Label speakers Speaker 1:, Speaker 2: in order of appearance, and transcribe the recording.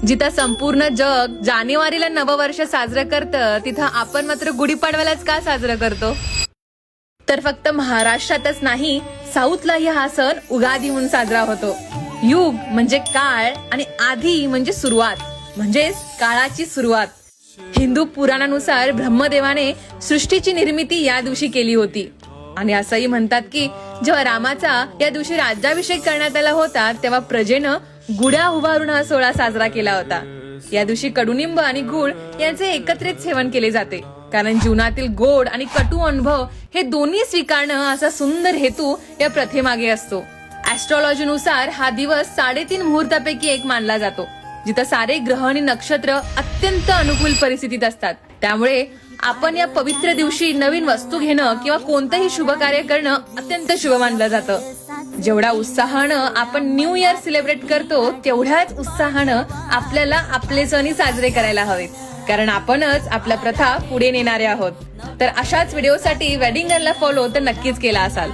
Speaker 1: जिथं संपूर्ण जग जानेवारीला नववर्ष साजरं करतं, तिथं आपण मात्र गुढीपाडव्यालाच का साजरं करतो? तर फक्त महाराष्ट्रातच नाही, साऊथलाही हा सण उगादी म्हणून साजरा होतो. युग म्हणजे काळ आणि आधी म्हणजे सुरुवात, म्हणजेच काळाची सुरुवात. हिंदू पुराणानुसार ब्रह्मदेवाने सृष्टीची निर्मिती या दिवशी केली होती. आणि असंही म्हणतात की जेव्हा रामाचा या दिवशी राज्याभिषेक करण्यात आला होता, तेव्हा प्रजेनं गुढ्या उभारून हा सोहळा साजरा केला होता. या दिवशी कडुनिंब आणि गुळ यांचे एकत्रित सेवन केले जाते, कारण जीवनातील गोड आणि कटू अनुभव हे दोन्ही स्वीकारणं असा सुंदर हेतू या प्रथेमागे असतो. ऍस्ट्रॉलॉजीनुसार हा दिवस 3.5 मुहूर्तापैकी एक मानला जातो, जिथं सारे ग्रह आणि नक्षत्र अत्यंत अनुकूल परिस्थितीत असतात. त्यामुळे आपण या पवित्र दिवशी नवीन वस्तू घेणं किंवा कोणतंही शुभ कार्य करणं अत्यंत शुभ मानलं जातं. जेवढा उत्साहानं आपण न्यू इयर सेलिब्रेट करतो, तेवढ्याच उत्साहानं आपल्याला आपले सण साजरे करायला हवेत, कारण आपणच आपल्या प्रथा पुढे नेणारे आहोत. तर अशाच व्हिडिओसाठी वेडिंग गर्लला फॉलो तर नक्कीच केला असाल.